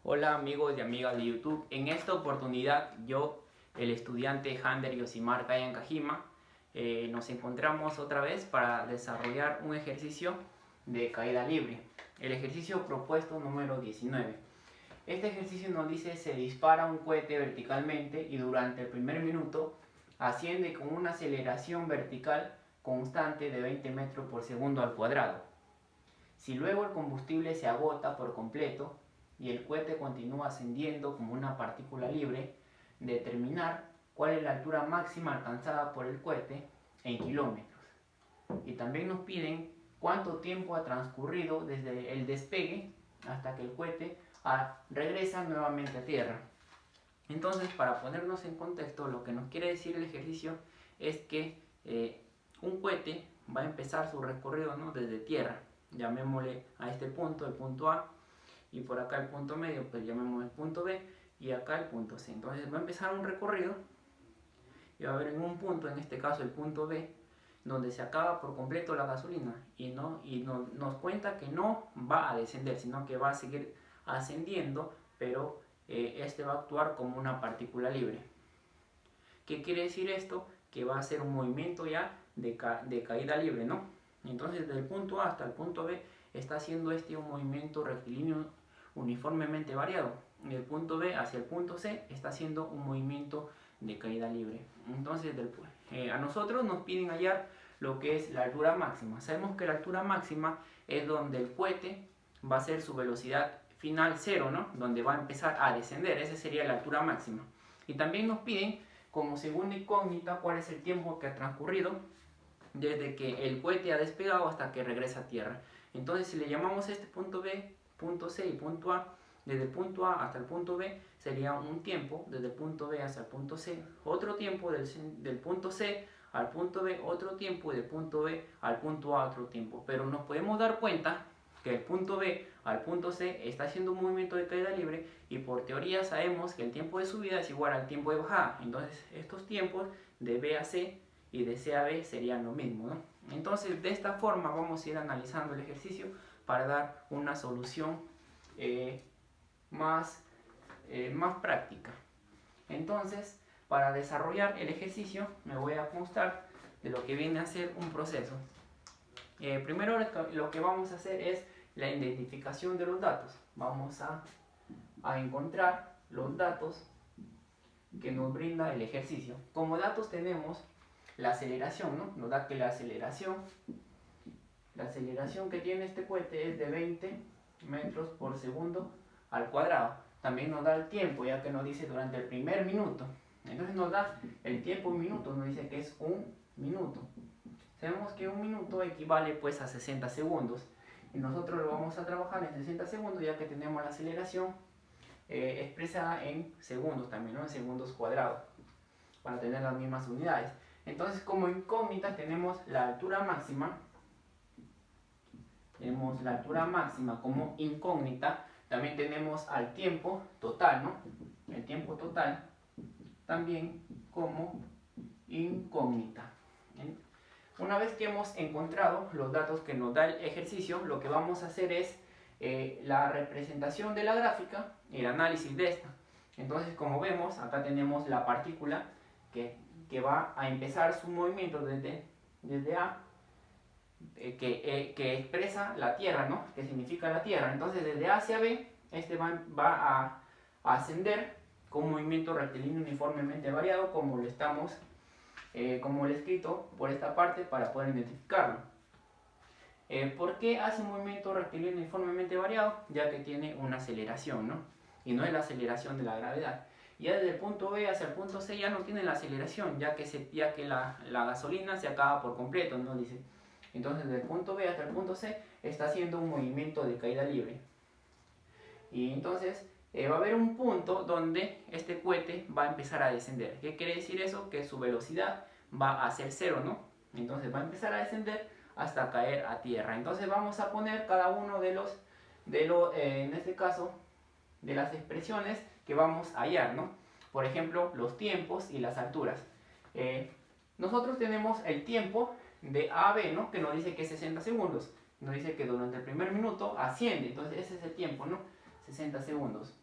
Hola amigos y amigas de YouTube. En esta oportunidad yo, el estudiante Hander Yosimar Kayan Kajima, nos encontramos otra vez para desarrollar un ejercicio de caída libre. El ejercicio propuesto número 19. Este ejercicio nos dice: se dispara un cohete verticalmente y durante el primer minuto asciende con una aceleración vertical constante de 20 metros por segundo al cuadrado. Si luego el combustible se agota por completo y el cohete continúa ascendiendo como una partícula libre, determinar cuál es la altura máxima alcanzada por el cohete en kilómetros. Y también nos piden cuánto tiempo ha transcurrido desde el despegue hasta que el cohete regresa nuevamente a tierra. Entonces, para ponernos en contexto, lo que nos quiere decir el ejercicio es que un cohete va a empezar su recorrido, ¿no?, desde tierra. Llamémosle a este punto el punto A, y por acá el punto medio pues llamémosle el punto B, y acá el punto C. Entonces va a empezar un recorrido y va a haber en un punto, en este caso el punto B, donde se acaba por completo la gasolina y nos cuenta que no va a descender, sino que va a seguir ascendiendo, pero este va a actuar como una partícula libre. ¿Qué quiere decir esto? Que va a ser un movimiento ya de caída libre, ¿no? Entonces, desde el punto A hasta el punto B está haciendo un movimiento rectilíneo uniformemente variado. Del punto B hacia el punto C está haciendo un movimiento de caída libre. Entonces, a nosotros nos piden hallar lo que es la altura máxima. Sabemos que la altura máxima es donde el cohete va a hacer su velocidad final cero, ¿no?, donde va a empezar a descender. Esa sería la altura máxima. Y también nos piden, como segunda incógnita, cuál es el tiempo que ha transcurrido desde que el cohete ha despegado hasta que regresa a tierra. Entonces, si le llamamos a este punto B, punto C y punto A, desde el punto A hasta el punto B sería un tiempo, desde el punto B hasta el punto C, otro tiempo del punto C al punto B, otro tiempo, y del punto B al punto A, otro tiempo. Pero nos podemos dar cuenta que el punto B al punto C está haciendo un movimiento de caída libre, y por teoría sabemos que el tiempo de subida es igual al tiempo de bajada. Entonces, estos tiempos de B a C y de C a B serían lo mismo, ¿no? Entonces, de esta forma vamos a ir analizando el ejercicio para dar una solución más práctica. Entonces, para desarrollar el ejercicio me voy a constar de lo que viene a ser un proceso. Primero lo que vamos a hacer es la identificación de los datos. Vamos a encontrar los datos que nos brinda el ejercicio. Como datos tenemos la aceleración, ¿no? Nos da que la aceleración que tiene este cohete es de 20 metros por segundo al cuadrado. También nos da el tiempo, ya que nos dice durante el primer minuto. Entonces nos da el tiempo en minutos, nos dice que es un minuto. Sabemos que un minuto equivale pues a 60 segundos. Y nosotros lo vamos a trabajar en 60 segundos, ya que tenemos la aceleración expresada en segundos también, ¿no?, en segundos cuadrados, para tener las mismas unidades. Entonces, como incógnita tenemos la altura máxima. Tenemos la altura máxima como incógnita. También tenemos al tiempo total, ¿no? El tiempo total también como incógnita. ¿Bien? Una vez que hemos encontrado los datos que nos da el ejercicio, lo que vamos a hacer es la representación de la gráfica y el análisis de esta. Entonces, como vemos, acá tenemos la partícula que va a empezar su movimiento desde A, que expresa la Tierra, ¿no?, que significa la Tierra. Entonces, desde A hacia B, este va a ascender con un movimiento rectilíneo uniformemente variado, como lo he escrito por esta parte para poder identificarlo. ¿Por qué hace un movimiento rectilíneo uniformemente variado? Ya que tiene una aceleración, ¿no?, y no es la aceleración de la gravedad. Ya desde el punto B hacia el punto C ya no tiene la aceleración, ya que la gasolina se acaba por completo, ¿no?, dice. Entonces, desde el punto B hasta el punto C está haciendo un movimiento de caída libre. Y entonces va a haber un punto donde este cohete va a empezar a descender. ¿Qué quiere decir eso? Que su velocidad va a ser cero, ¿no? Entonces va a empezar a descender hasta caer a tierra. Entonces vamos a poner cada uno en este caso, de las expresiones que vamos a hallar, ¿no? Por ejemplo, los tiempos y las alturas. Nosotros tenemos el tiempo de A a B, ¿no?, que nos dice que es 60 segundos. Nos dice que durante el primer minuto asciende. Entonces ese es el tiempo, ¿no? 60 segundos.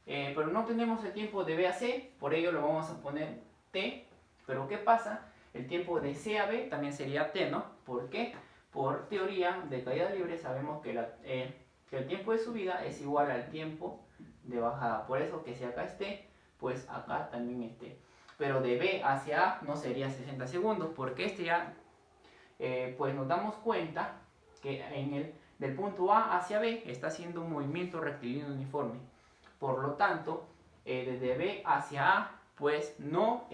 Pero no tenemos el tiempo de B a C, por ello lo vamos a poner T. Pero ¿qué pasa? El tiempo de C a B también sería T, ¿no? ¿Por qué? Por teoría de caída libre sabemos que, que el tiempo de subida es igual al tiempo de bajada. Por eso que si acá es T, pues acá también es T. Pero de B hacia A no sería 60 segundos, porque este ya, pues nos damos cuenta que del punto A hacia B está haciendo un movimiento rectilíneo uniforme. Por lo tanto, desde B hacia A, pues no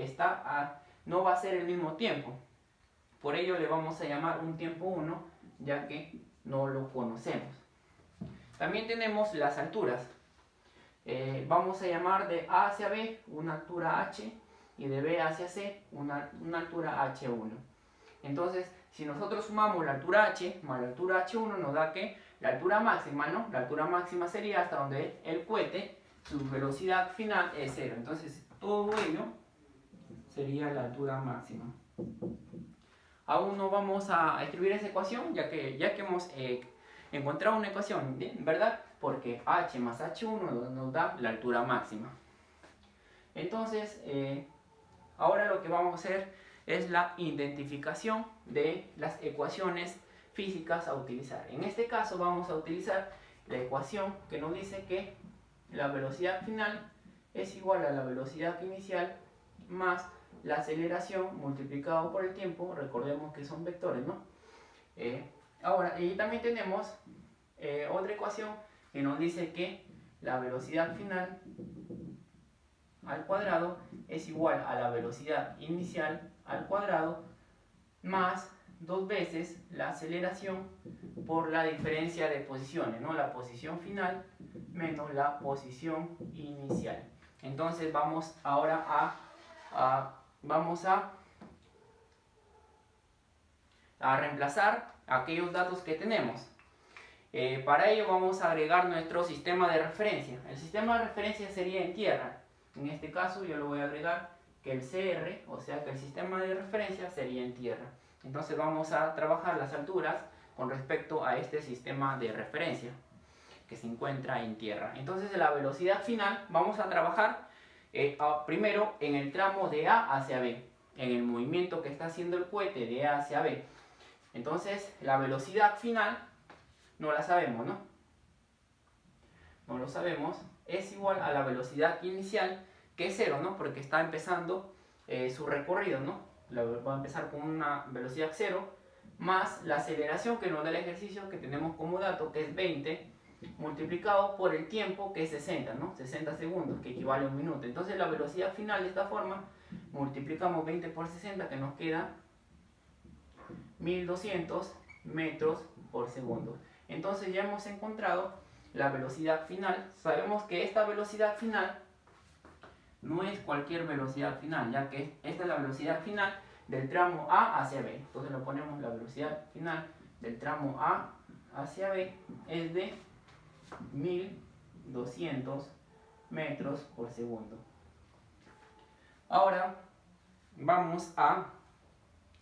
va a ser el mismo tiempo. Por ello le vamos a llamar un tiempo 1, ya que no lo conocemos. También tenemos las alturas. Vamos a llamar de A hacia B una altura H y de B hacia C una altura H1. Entonces, si nosotros sumamos la altura H más la altura H1, nos da que la altura máxima, ¿no? La altura máxima sería hasta donde el cohete, su velocidad final es 0. Entonces, todo ello sería la altura máxima. Aún no vamos a escribir esa ecuación, ya que hemos encontrado una ecuación, ¿verdad? Porque H más H1 nos da la altura máxima. Entonces, ahora lo que vamos a hacer es la identificación de las ecuaciones físicas a utilizar. En este caso vamos a utilizar la ecuación que nos dice que la velocidad final es igual a la velocidad inicial más la aceleración multiplicado por el tiempo. Recordemos que son vectores, ¿no? Ahora, y también tenemos otra ecuación que nos dice que la velocidad final al cuadrado es igual a la velocidad inicial al cuadrado más 2 veces la aceleración por la diferencia de posiciones, ¿no? La posición final menos la posición inicial. Entonces vamos ahora a reemplazar aquellos datos que tenemos. Para ello vamos a agregar nuestro sistema de referencia. El sistema de referencia sería en tierra. En este caso yo lo voy a agregar que el CR, o sea que el sistema de referencia sería en tierra. Entonces vamos a trabajar las alturas con respecto a este sistema de referencia que se encuentra en tierra. Entonces la velocidad final vamos a trabajar primero en el tramo de A hacia B, en el movimiento que está haciendo el cohete de A hacia B. Entonces la velocidad final no la sabemos, ¿no? No lo sabemos. Es igual a la velocidad inicial, que es 0, ¿no? Porque está empezando su recorrido, ¿no? Va a empezar con una velocidad 0, más la aceleración que nos da el ejercicio, que tenemos como dato, que es 20, multiplicado por el tiempo, que es 60, ¿no? 60 segundos, que equivale a 1 minuto. Entonces la velocidad final de esta forma, multiplicamos 20 por 60, que nos queda 1200 metros por segundo. Entonces ya hemos encontrado la velocidad final. Sabemos que esta velocidad final no es cualquier velocidad final, ya que esta es la velocidad final del tramo A hacia B. Entonces lo ponemos, la velocidad final del tramo A hacia B es de 1200 metros por segundo. Ahora vamos a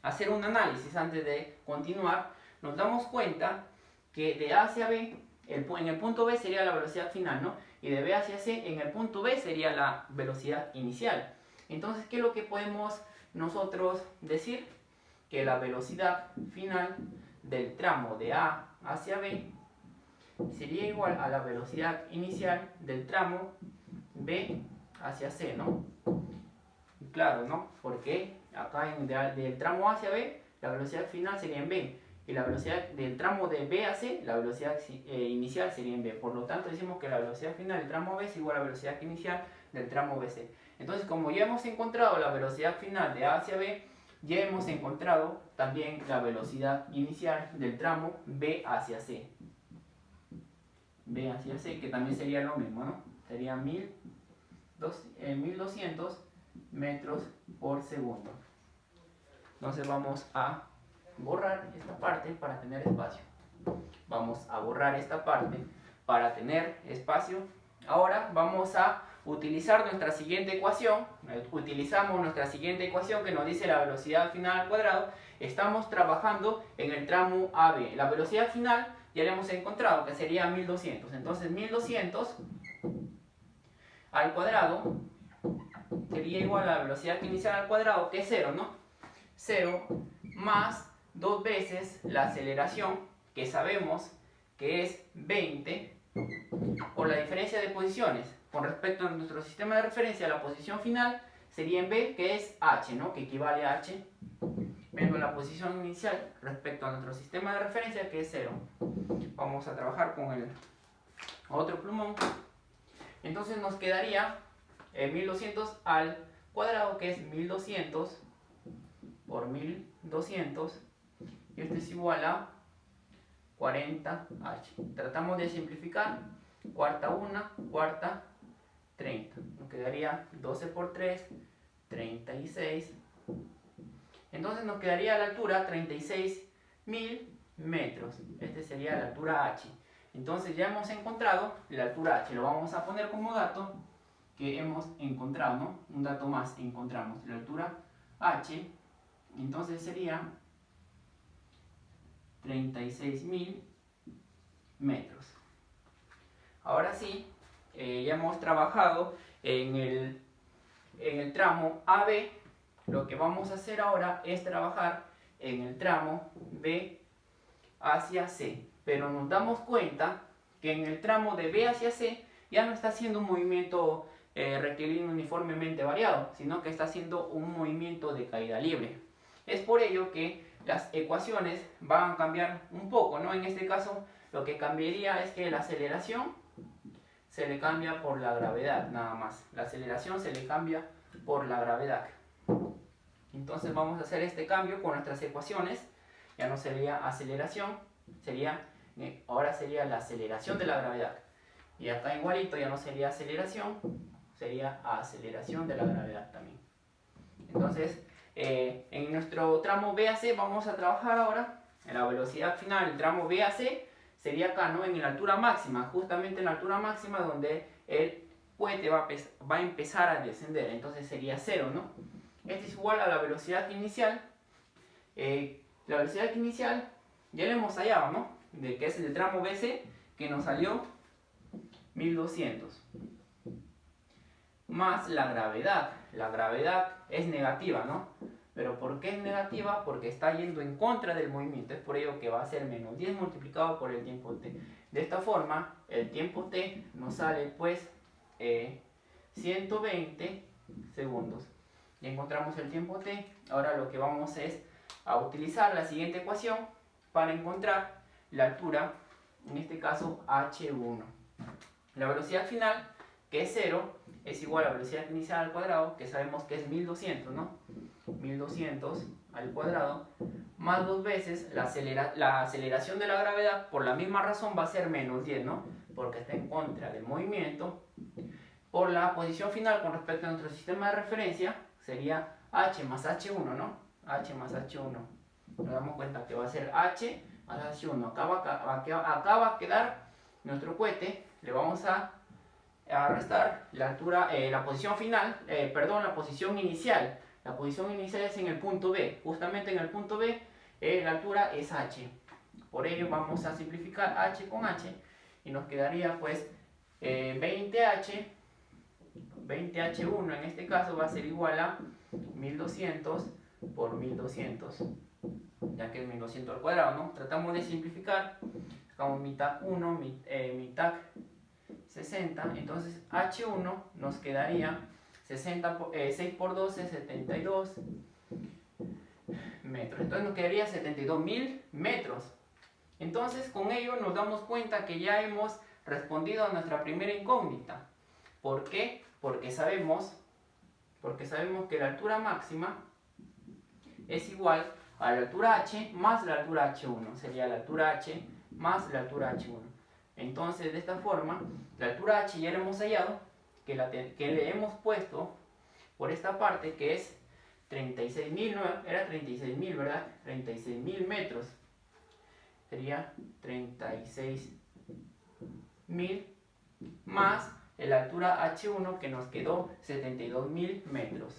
hacer un análisis antes de continuar. Nos damos cuenta que de A hacia B, en el punto B sería la velocidad final, ¿no? Y de B hacia C, en el punto B sería la velocidad inicial. Entonces, ¿qué es lo que podemos nosotros decir? Que la velocidad final del tramo de A hacia B sería igual a la velocidad inicial del tramo B hacia C, ¿no? Claro, ¿no? Porque acá del tramo A hacia B, la velocidad final sería en B. Y la velocidad del tramo de B a C, la velocidad inicial sería en B. Por lo tanto, decimos que la velocidad final del tramo B es igual a la velocidad inicial del tramo BC. Entonces, como ya hemos encontrado la velocidad final de A hacia B, ya hemos encontrado también la velocidad inicial del tramo B hacia C. B hacia C, que también sería lo mismo, ¿no? Sería 1200 metros por segundo. Entonces vamos a borrar esta parte para tener espacio. Vamos a borrar esta parte para tener espacio. Ahora vamos a utilizar nuestra siguiente ecuación. Utilizamos nuestra siguiente ecuación que nos dice la velocidad final al cuadrado. Estamos trabajando en el tramo AB. La velocidad final ya le hemos encontrado, que sería 1200. Entonces 1200 al cuadrado sería igual a la velocidad inicial al cuadrado, que es 0, ¿no? 0 más 2 veces la aceleración, que sabemos que es 20, por la diferencia de posiciones. Con respecto a nuestro sistema de referencia, la posición final sería en B, que es h, ¿no? Que equivale a h, menos la posición inicial respecto a nuestro sistema de referencia, que es 0. Vamos a trabajar con el otro plumón. Entonces nos quedaría 1200 al cuadrado, que es 1200 por 1200, y esto es igual a 40h. Tratamos de simplificar, cuarta 1, cuarta 30. Nos quedaría 12 por 3, 36. Entonces nos quedaría la altura 36.000 metros. Este sería la altura h. Entonces ya hemos encontrado la altura h. Lo vamos a poner como dato que hemos encontrado, ¿no? Un dato más, encontramos la altura h. Entonces sería 36.000 metros. Ahora sí, ya hemos trabajado en el tramo AB. Lo que vamos a hacer ahora es trabajar en el tramo B hacia C. Pero nos damos cuenta que en el tramo de B hacia C ya no está haciendo un movimiento rectilíneo uniformemente variado, sino que está haciendo un movimiento de caída libre. Es por ello que las ecuaciones van a cambiar un poco, ¿no? En este caso, lo que cambiaría es que la aceleración se le cambia por la gravedad, nada más. La aceleración se le cambia por la gravedad. Entonces vamos a hacer este cambio con nuestras ecuaciones. Ya no sería aceleración, ahora sería la aceleración de la gravedad. Y acá igualito ya no sería aceleración, sería aceleración de la gravedad también. Entonces, en nuestro tramo B a C vamos a trabajar ahora en la velocidad final. El tramo B a C sería acá, ¿no? En la altura máxima, justamente en la altura máxima donde el cohete va a empezar a descender. Entonces sería 0, ¿no? Este es igual a la velocidad inicial. La velocidad inicial ya la hemos hallado, ¿no? De que es el tramo BC, que nos salió 1200. Más la gravedad. La gravedad es negativa, ¿no? Pero ¿por qué es negativa? Porque está yendo en contra del movimiento. Es por ello que va a ser menos 10 multiplicado por el tiempo t. De esta forma, el tiempo t nos sale pues 120 segundos. Ya encontramos el tiempo t. Ahora lo que vamos es a utilizar la siguiente ecuación para encontrar la altura, en este caso h1. La velocidad final, que es 0, es igual a la velocidad inicial al cuadrado, que sabemos que es 1200, ¿no? 1200 al cuadrado, más 2 veces la aceleración de la gravedad, por la misma razón va a ser menos 10, ¿no? Porque está en contra del movimiento. Por la posición final con respecto a nuestro sistema de referencia, sería h más h1, ¿no? H más h1. Nos damos cuenta que va a ser h más h1. Acá va a quedar nuestro cohete. Le vamos a restar la altura, la posición final, la posición inicial. La posición inicial es en el punto B. Justamente en el punto B la altura es h. Por ello vamos a simplificar h con h y nos quedaría pues 20h. 20h1 en este caso va a ser igual a 1200 por 1200, ya que es 1200 al cuadrado, ¿no? Tratamos de simplificar, sacamos mitad 1, mitad 60, entonces h1 nos quedaría 6 por 12, 72 metros, entonces nos quedaría 72.000 metros. Entonces con ello nos damos cuenta que ya hemos respondido a nuestra primera incógnita. ¿Por qué? Porque sabemos que la altura máxima es igual a la altura h más la altura h1. Sería la altura h más la altura h1. Entonces, de esta forma, la altura h ya la hemos hallado, que le hemos puesto por esta parte, que es 36.000, ¿no? Era 36.000, ¿verdad? 36.000 metros. Sería 36.000 más la altura h1, que nos quedó 72.000 metros.